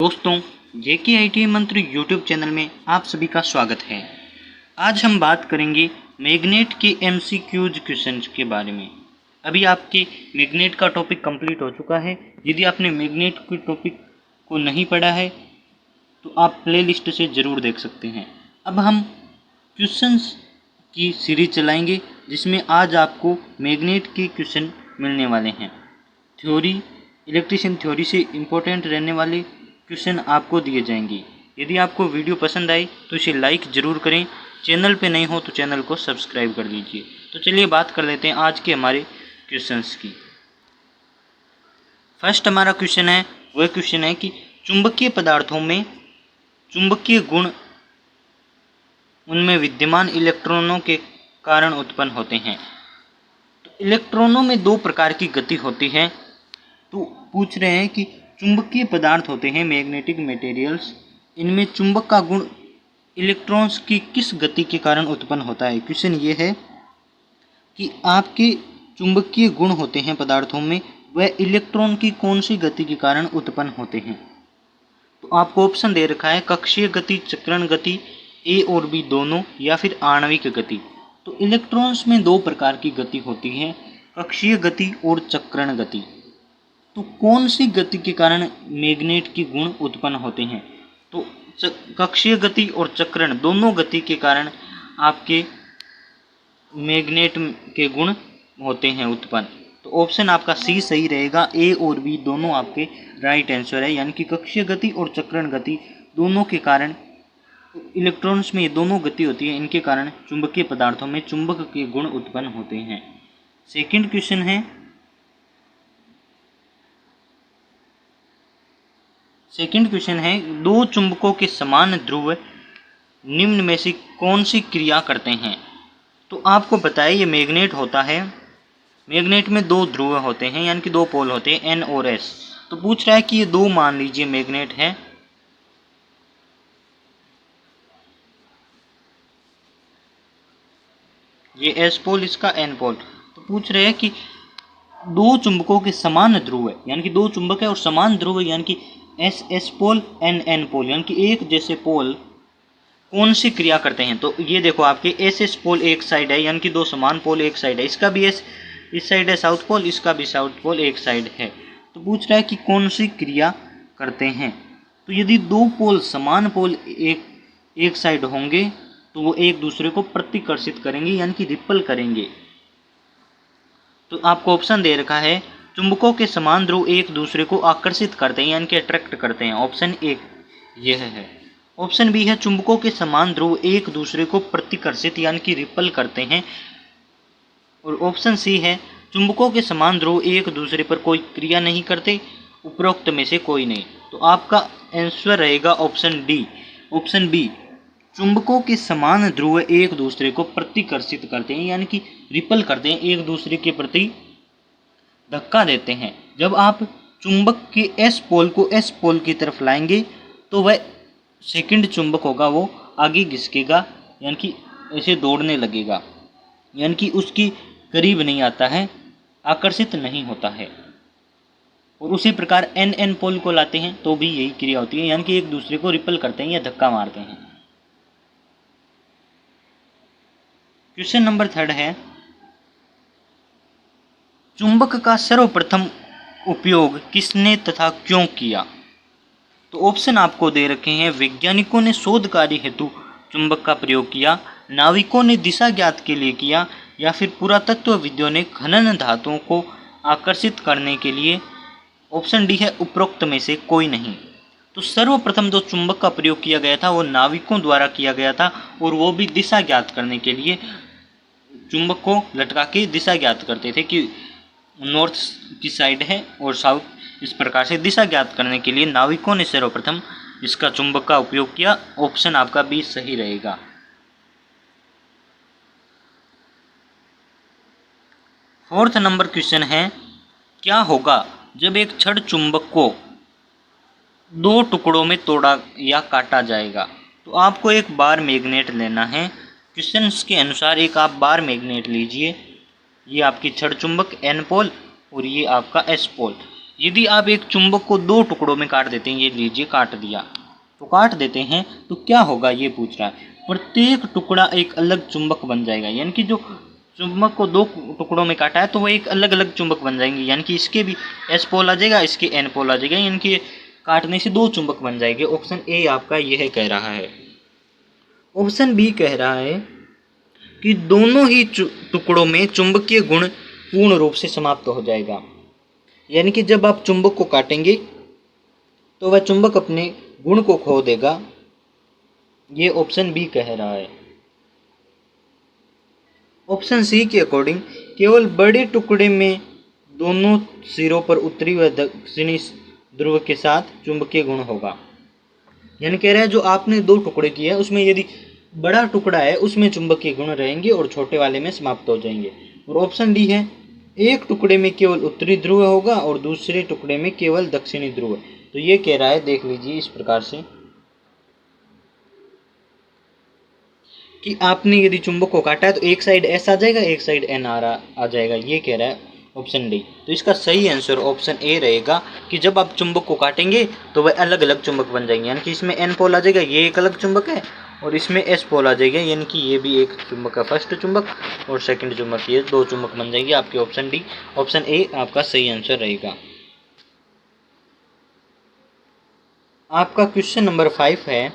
दोस्तों, JKIT मंत्र YouTube channel में आप सभी का स्वागत है। आज हम बात करेंगे मैग्नेट के MCQs क्वेश्चंस के बारे में। अभी आपके मैग्नेट का टॉपिक कंप्लीट हो चुका है। यदि आपने मैग्नेट के टॉपिक को नहीं पढ़ा है तो आप प्लेलिस्ट से ज़रूर देख सकते हैं। अब हम क्वेश्चंस की सीरीज चलाएंगे जिसमें आज आपको मैग्नेट के क्वेश्चन मिलने वाले हैं। थ्योरी, इलेक्ट्रिशियन थ्योरी से इम्पोर्टेंट रहने वाले क्वेश्चन आपको दिए जाएंगे। यदि आपको वीडियो पसंद आई तो इसे लाइक ज़रूर करें। चैनल पे नहीं हो तो चैनल को सब्सक्राइब कर लीजिए। तो चलिए बात कर लेते हैं आज के हमारे क्वेश्चंस की। फर्स्ट हमारा क्वेश्चन है, वह क्वेश्चन है कि चुंबकीय पदार्थों में चुंबकीय गुण उनमें विद्यमान इलेक्ट्रॉनों के कारण उत्पन्न होते हैं। तो इलेक्ट्रॉनों में दो प्रकार की गति होती है। तो पूछ रहे हैं कि चुंबकीय पदार्थ होते हैं मैग्नेटिक मटेरियल्स, इनमें चुंबक का गुण इलेक्ट्रॉन्स की किस गति के कारण उत्पन्न होता है। क्वेश्चन ये है कि आपके चुंबकीय गुण होते हैं पदार्थों में, वह इलेक्ट्रॉन की कौन सी गति के कारण उत्पन्न होते हैं। तो आपको ऑप्शन दे रखा है कक्षीय गति, चक्रण गति, ए और बी दोनों, या फिर आणविक गति। तो इलेक्ट्रॉन्स में दो प्रकार की गति होती है, कक्षीय गति और चक्रण गति। तो कौन सी गति के कारण मैग्नेट के गुण उत्पन्न होते हैं। तो कक्षीय गति और चक्रण दोनों गति के कारण आपके मैग्नेट के गुण होते हैं उत्पन्न। तो ऑप्शन आपका सी सही रहेगा। ए और बी दोनों आपके राइट आंसर है, यानी कि कक्षीय गति और चक्रण गति दोनों के कारण इलेक्ट्रॉन्स में ये दोनों गति होती है, इनके कारण चुंबकीय पदार्थों में चुंबक के गुण उत्पन्न होते हैं। सेकंड क्वेश्चन है दो चुंबकों के समान ध्रुव निम्न में से कौन सी क्रिया करते हैं। तो आपको पता है ये मैग्नेट होता है, मैग्नेट में दो ध्रुव होते हैं, यानी कि दो पोल होते हैं N और S। तो पूछ रहा है कि ये दो, मान लीजिए मैग्नेट है, ये S पोल, इसका N पोल। तो पूछ रहे हैं कि दो चुंबकों के समान ध्रुव है, यानी कि दो चुंबक है और समान ध्रुव है, यानी कि S पोल N पोल, यानी कि एक जैसे पोल कौन सी क्रिया करते हैं। तो ये देखो आपके S पोल एक साइड है, यानी कि दो समान पोल एक साइड है, इसका भी S इस साइड है साउथ पोल, इसका भी साउथ पोल एक साइड है। तो पूछ रहा है कि कौन सी क्रिया करते हैं। तो यदि दो पोल समान पोल एक साइड होंगे तो वो एक दूसरे को प्रतिकर्षित करेंगे, यानी कि रिपल करेंगे। तो आपको ऑप्शन दे रखा है चुंबकों के समान ध्रुव एक दूसरे को आकर्षित करते हैं, यानी कि अट्रैक्ट करते हैं। ऑप्शन ए यह है। ऑप्शन बी है चुंबकों के समान ध्रुव एक दूसरे को प्रतिकर्षित यानी कि रिपल करते हैं। और ऑप्शन सी है चुंबकों के समान ध्रुव एक दूसरे पर कोई क्रिया नहीं करते, उपरोक्त में से कोई नहीं। तो आपका आंसर रहेगा ऑप्शन डी, ऑप्शन बी। चुंबकों के समान ध्रुव एक दूसरे को प्रतिकर्षित करते हैं, यानी कि रिपल करते हैं, एक दूसरे के प्रति धक्का देते हैं। जब आप चुंबक के S पोल को S पोल की तरफ लाएंगे तो वह सेकंड चुंबक होगा वो आगे घिसकेगा, यानी कि ऐसे दौड़ने लगेगा, यानी कि उसकी करीब नहीं आता है, आकर्षित नहीं होता है। और उसी प्रकार N पोल को लाते हैं तो भी यही क्रिया होती है, यानी कि एक दूसरे को रिपल करते हैं या धक्का मारते हैं। क्वेश्चन नंबर 3 है चुंबक का सर्वप्रथम उपयोग किसने तथा क्यों किया। तो ऑप्शन आपको दे रखे हैं वैज्ञानिकों ने शोध कार्य हेतु चुंबक का प्रयोग किया, नाविकों ने दिशा ज्ञात के लिए किया, या फिर पुरातत्वविदों ने खनन धातुओं को आकर्षित करने के लिए। ऑप्शन डी है उपरोक्त में से कोई नहीं। तो सर्वप्रथम जो चुंबक का प्रयोग किया गया था वो नाविकों द्वारा किया गया था, और वो भी दिशा ज्ञात करने के लिए चुंबक को लटका के दिशा ज्ञात करते थे कि नॉर्थ की साइड है और साउथ, इस प्रकार से दिशा ज्ञात करने के लिए नाविकों ने सर्वप्रथम इसका चुंबक का उपयोग किया। ऑप्शन आपका बी सही रहेगा। फोर्थ नंबर क्वेश्चन है क्या होगा जब एक छड़ चुंबक को दो टुकड़ों में तोड़ा या काटा जाएगा। तो आपको एक बार मैग्नेट लेना है। क्वेश्चन के अनुसार एक आप बार मैग्नेट लीजिए, ये आपकी छड़ चुंबक N पोल और ये आपका S पोल। यदि आप एक चुंबक को दो टुकड़ों में काट देते हैं, ये लीजिए काट दिया, तो काट देते हैं तो क्या होगा ये पूछ रहा है। प्रत्येक टुकड़ा एक अलग चुंबक बन जाएगा, यानी कि जो चुंबक को दो टुकड़ों में काटा है तो वो एक अलग अलग चुंबक बन जाएंगे, यानी कि इसके भी एस पोल आ जाएगा, इसके एन पोल आ जाएगा, यानी कि काटने से दो चुंबक बन जाएंगे। ऑप्शन ए आपका यह कह रहा है। ऑप्शन बी कह रहा है कि दोनों ही टुकड़ों में चुंबकीय गुण पूर्ण रूप से समाप्त हो जाएगा, यानी कि जब आप चुंबक को काटेंगे तो वह चुंबक अपने गुण को खो देगा। ये ऑप्शन बी कह रहा है। ऑप्शन सी के अकॉर्डिंग केवल बड़े टुकड़े में दोनों सिरों पर उत्तरी व दक्षिणी ध्रुव के साथ चुंबकीय गुण होगा, यानी कह रहा है जो आपने दो टुकड़े किए हैं उसमें यदि बड़ा टुकड़ा है उसमें चुंबकीय गुण रहेंगे और छोटे वाले में समाप्त हो जाएंगे। और ऑप्शन डी है एक टुकड़े में केवल उत्तरी ध्रुव होगा और दूसरे टुकड़े में केवल दक्षिणी ध्रुव। तो ये कह रहा है, देख लीजिए इस प्रकार से कि आपने यदि चुंबक को काटा है तो एक साइड एस आ जाएगा, एक साइड एन आ जाएगा, ये कह रहा है ऑप्शन डी। तो इसका सही आंसर ऑप्शन ए रहेगा कि जब आप चुंबक को काटेंगे तो वह अलग अलग चुंबक बन जाएंगे, यानी कि इसमें एन पोल आ जाएगा, ये एक अलग चुंबक है, और इसमें एस पोल आ जाएगा, यानी कि ये भी एक चुंबक का फर्स्ट चुंबक और सेकंड चुंबक, ये दो चुंबक बन जाएंगे। आपके ऑप्शन डी, ऑप्शन ए आपका सही आंसर रहेगा। आपका क्वेश्चन नंबर 5 है,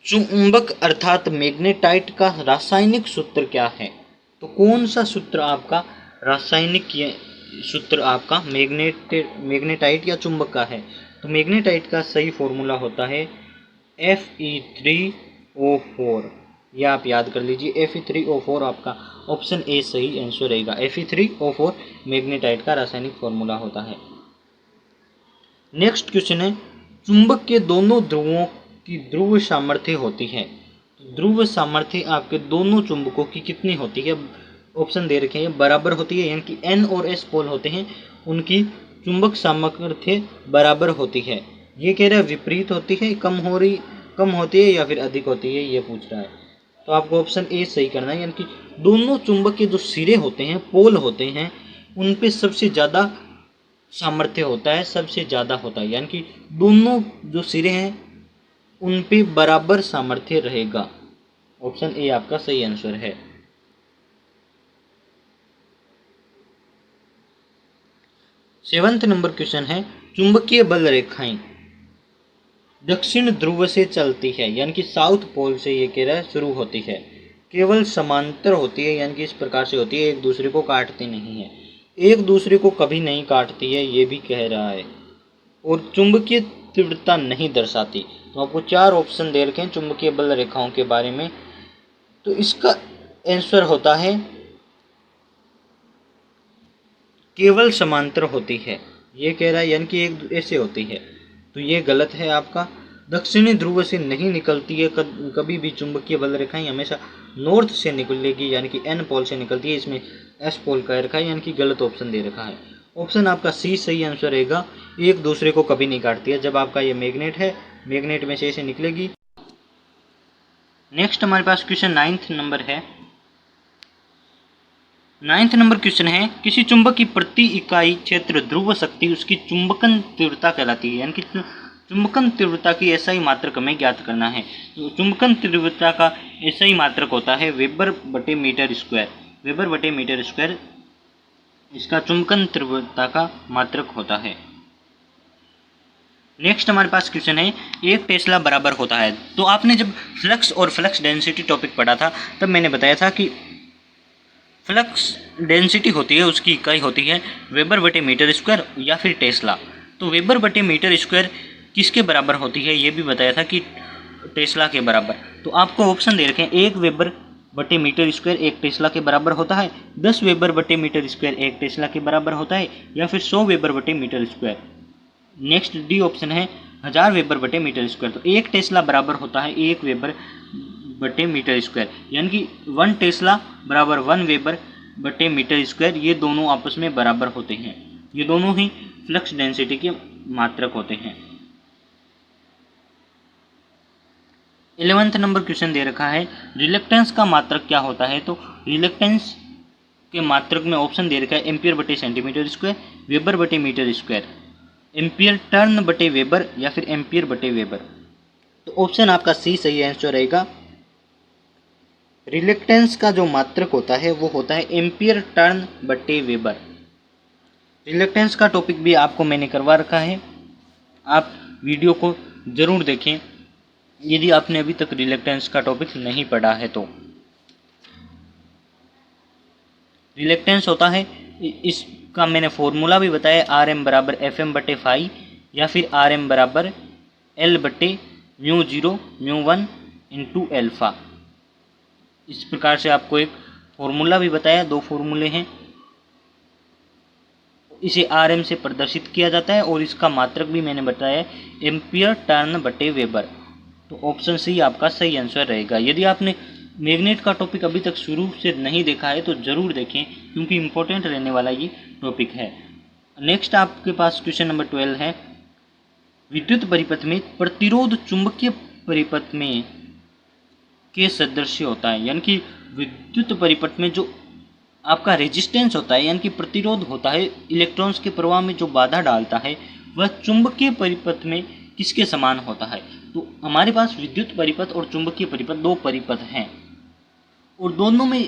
चुंबक अर्थात मैग्नेटाइट का रासायनिक सूत्र क्या है। तो कौन सा सूत्र आपका रासायनिक सूत्र आपका मैग्नेटाइट या चुंबक का है। तो मैग्नेटाइट का सही फॉर्मूला होता है Fe3O4, यह आप याद कर लीजिए। Fe3O4 आपका ऑप्शन ए सही आंसर रहेगा। Fe3O4 मैग्नेटाइट का रासायनिक फॉर्मूला होता है। नेक्स्ट क्वेश्चन है, चुंबक के दोनों ध्रुवों की ध्रुव सामर्थ्य होती है। ध्रुव सामर्थ्य आपके दोनों चुंबकों की कितनी होती है। ऑप्शन दे रखे हैं, बराबर होती है, यानी कि एन और एस पोल होते हैं उनकी चुंबक सामर्थ्य बराबर होती है। ये कह रहा है विपरीत होती है, कम होती है या फिर अधिक होती है, ये पूछ रहा है। तो आपको ऑप्शन ए सही करना है, यानी कि दोनों चुंबक के जो सिरे होते हैं, पोल होते हैं, उन पे सबसे ज़्यादा सामर्थ्य होता है, सबसे ज़्यादा होता है, यानी कि दोनों जो सिरे हैं उन पे बराबर सामर्थ्य रहेगा। ऑप्शन ए आपका सही आंसर है। 7th नंबर क्वेश्चन है, चुंबकीय बल रेखाएं दक्षिण ध्रुव से चलती है, यानी कि साउथ पोल से ये कह रहा है शुरू होती है, केवल समांतर होती है, यानी कि इस प्रकार से होती है, एक दूसरे को काटती नहीं है, एक दूसरे को कभी नहीं काटती है, ये भी कह रहा है, और चुंबकीय तीव्रता नहीं दर्शाती। तो आपको 4 ऑप्शन दे रखे हैं चुंबकीय बल रेखाओं के बारे में। तो इसका आंसर होता है केवल समांतर होती है, ये कह रहा है, यानी कि एक ऐसे होती है। तो ये गलत है आपका। दक्षिणी ध्रुव से नहीं निकलती है कभी भी चुंबकीय बल रेखाएं, हमेशा नॉर्थ से निकलेगी, यानी कि एन पोल से निकलती है। इसमें एस पोल का रखा है, यानी कि गलत ऑप्शन दे रखा है। ऑप्शन आपका सी सही आंसर रहेगा, एक दूसरे को कभी नहीं काटती है। जब आपका ये मैग्नेट है, मैग्नेट में से ऐसे निकलेगी। नेक्स्ट हमारे पास क्वेश्चन 9th नंबर है। 9th नंबर क्वेश्चन है, किसी चुंबक की प्रति इकाई क्षेत्र ध्रुव शक्ति उसकी चुंबकन तीव्रता कहलाती है, यानी कि चुंबकन तीव्रता की एसआई मात्रक हमें ज्ञात करना है। तो चुंबकन तीव्रता का एसआई मात्रक होता है वेबर बटे मीटर स्क्वायर। वेबर बटे मीटर स्क्वायर इसका चुंबकन तीव्रता का मात्रक होता है। नेक्स्ट हमारे पास क्वेश्चन है, 1 टेस्ला बराबर होता है। तो आपने जब फ्लक्स और फ्लक्स डेंसिटी टॉपिक पढ़ा था तब मैंने बताया था कि फ्लक्स डेंसिटी होती है, उसकी इकाई होती है वेबर बटे मीटर स्क्वायर या फिर टेस्ला। तो वेबर बटे मीटर स्क्वायर किसके बराबर होती है ये भी बताया था कि टेस्ला के बराबर। तो आपको ऑप्शन दे रखे हैं, 1 वेबर बटे मीटर स्क्वायर 1 टेस्ला के बराबर होता है, 10 वेबर बटे मीटर स्क्वायर 1 टेस्ला के बराबर होता है, या फिर 100 वेबर बटे metre square. Next D option है 1000 वेबर बटे मीटर स्क्वायर। तो 1 टेस्ला बराबर होता है 1 वेबर बटे मीटर स्क्वायर, यानी कि 1 टेस्ला बराबर 1 वेबर बटे मीटर स्क्वायर, ये दोनों आपस में बराबर होते हैं। ये दोनों ही फ्लक्स डेंसिटी के मात्रक होते हैं। 11th नंबर क्वेश्चन दे रखा है, रिलक्टेंस का मात्रक क्या होता है। तो रिलक्टेंस के मात्रक में ऑप्शन दे रखा है एम्पियर बटे सेंटीमीटर स्क्वायर, वेबर बटे मीटर स्क्वायर, एम्पियर टर्न बटे वेबर या फिर एम्पियर बटे वेबर। तो ऑप्शन आपका सी सही आंसर रहेगा। रिलेक्टेंस का जो मात्रक होता है वो होता है एम्पियर टर्न बटे वेबर। रिलेक्टेंस का टॉपिक भी आपको मैंने करवा रखा है, आप वीडियो को ज़रूर देखें यदि आपने अभी तक रिलेक्टेंस का टॉपिक नहीं पढ़ा है तो। रिलेक्टेंस होता है, इसका मैंने फॉर्मूला भी बताया, आर एम बराबर एफ एम बटे फाई या फिर आर एम बराबर एल बटे mu zero mu one into alpha. इस प्रकार से आपको एक फॉर्मूला भी बताया, दो फॉर्मूले हैं। इसे आर एम से प्रदर्शित किया जाता है और इसका मात्रक भी मैंने बताया एम्पियर टर्न बटे वेबर। तो ऑप्शन सी आपका सही आंसर रहेगा। यदि आपने मैग्नेट का टॉपिक अभी तक शुरू से नहीं देखा है तो ज़रूर देखें, क्योंकि इम्पोर्टेंट रहने वाला ये टॉपिक है। नेक्स्ट आपके पास क्वेश्चन नंबर 12 है, विद्युत परिपथ में प्रतिरोध चुंबकीय परिपथ में के सदृश होता है। यानी कि विद्युत परिपथ में जो आपका रेजिस्टेंस होता है यानी कि प्रतिरोध होता है, इलेक्ट्रॉन्स के प्रवाह में जो बाधा डालता है, वह चुंबकीय परिपथ में किसके समान होता है। तो हमारे पास विद्युत परिपथ और चुंबकीय परिपथ दो परिपथ हैं और दोनों में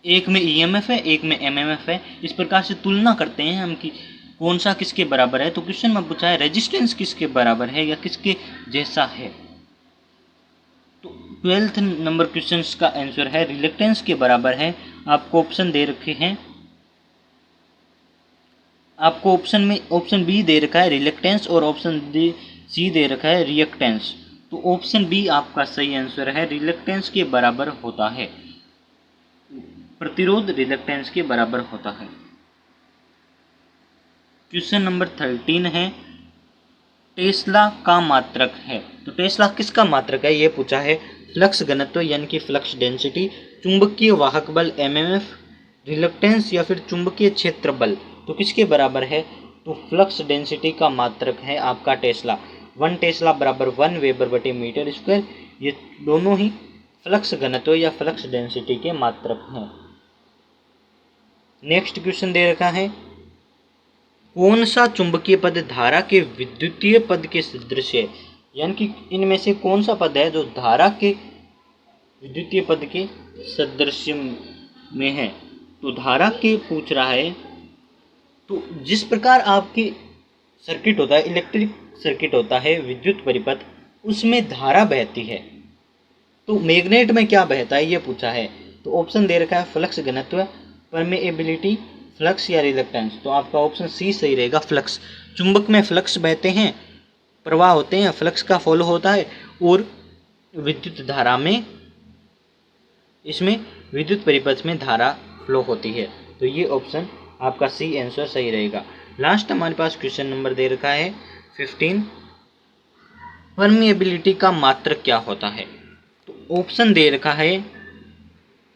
एक में ईएमएफ है एक में एमएमएफ है। इस प्रकार से तुलना करते हैं हम कि कौन सा किसके बराबर है। तो क्वेश्चन में पूछा है रेजिस्टेंस किसके बराबर है या किसके जैसा है। तो 12th नंबर क्वेश्चन का आंसर है रिलेक्टेंस के बराबर है। आपको ऑप्शन दे रखे हैं, आपको ऑप्शन में ऑप्शन बी दे रखा है रिलेक्टेंस और ऑप्शन सी दे रखा है रिएक्टेंस। तो ऑप्शन बी आपका सही आंसर है, रिलेक्टेंस के बराबर होता है। प्रतिरोध रिलेक्टेंस के बराबर होता है। क्वेश्चन नंबर 13 है, टेस्ला का मात्रक है। तो टेस्ला किसका मात्रक है ये पूछा है। फ्लक्स घनत्व यानी कि फ्लक्स डेंसिटी, चुंबकीय वाहक बल एमएमएफ, रिलेक्टेंस या फिर चुंबकीय क्षेत्र बल, तो किसके बराबर है। तो फ्लक्स डेंसिटी का मात्रक है आपका टेस्ला। 1 टेस्ला बराबर 1 वेबर बटे मीटर स्क्वायर। ये दोनों ही फ्लक्स घनत्व या फ्लक्स डेंसिटी के मात्रक हैं। नेक्स्ट क्वेश्चन दे रखा है, कौन सा चुंबकीय पद धारा के विद्युतीय पद के सदृश है। यानी कि इनमें से कौन सा पद है जो धारा के विद्युतीय पद के सदृश में है। तो धारा के पूछ रहा है। तो जिस प्रकार आपके सर्किट होता है, इलेक्ट्रिक सर्किट होता है, विद्युत परिपथ, उसमें धारा बहती है। तो मैग्नेट में क्या बहता है ये पूछा है। तो ऑप्शन दे रखा है फ्लक्स घनत्व, परमेएबिलिटी, फ्लक्स या रिलेक्टेंस। तो आपका ऑप्शन सी सही रहेगा, फ्लक्स। चुंबक में फ्लक्स बहते हैं, प्रवाह होते हैं, फ्लक्स का फॉलो होता है और विद्युत धारा में, इसमें विद्युत परिपथ में धारा फ्लो होती है। तो ये ऑप्शन आपका सी आंसर सही रहेगा। लास्ट हमारे पास क्वेश्चन नंबर दे रखा है 15, परमेएबिलिटी का मात्रक क्या होता है। तो ऑप्शन दे रखा है,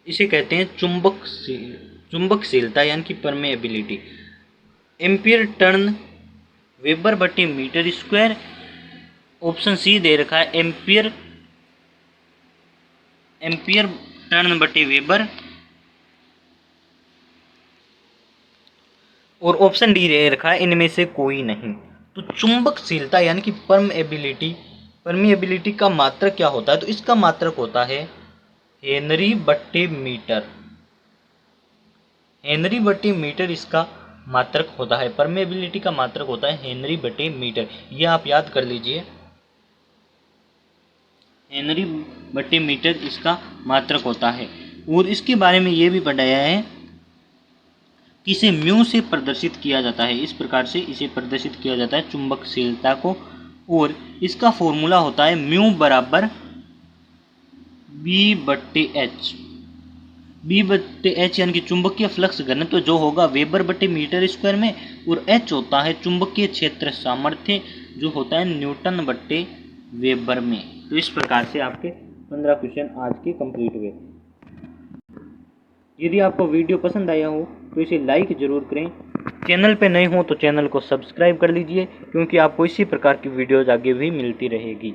इसे कहते हैं चुंबकशीलता यानी कि परमेएबिलिटी। एम्पियर टर्न वेबर बटे मीटर स्क्वायर। ऑप्शन सी दे रखा है एम्पियर टर्न बटे वेबर। और ऑप्शन डी दे रखा है इनमें से कोई नहीं। तो चुंबकशीलता यानी कि परमेएबिलिटी का मात्रक क्या होता है। तो इसका मात्रक होता है हेनरी बटे मीटर। हेनरी बटे मीटर इसका मात्रक होता है। परमेएबिलिटी का मात्रक होता है हेनरी बटे मीटर। यह आप याद कर लीजिए, हेनरी बटे मीटर इसका मात्रक होता है। और इसके बारे में ये भी पढ़ाया है कि इसे म्यू से प्रदर्शित किया जाता है। इस प्रकार से इसे प्रदर्शित किया जाता है चुंबकशीलता को। और इसका फॉर्मूला होता है म्यू बराबर बी बटे एच। बी बटे एच यानी कि चुंबकीय फ्लक्स घनत्व जो होगा वेबर बटे मीटर स्क्वायर में, और एच होता है चुंबकीय क्षेत्र सामर्थ्य जो होता है न्यूटन बटे वेबर में। तो इस प्रकार से आपके 15 क्वेश्चन आज के कंप्लीट हुए। यदि आपको वीडियो पसंद आया हो तो इसे लाइक ज़रूर करें। चैनल पे नए हो तो चैनल को सब्सक्राइब कर लीजिए, क्योंकि आपको इसी प्रकार की वीडियोज़ आगे भी मिलती रहेगी।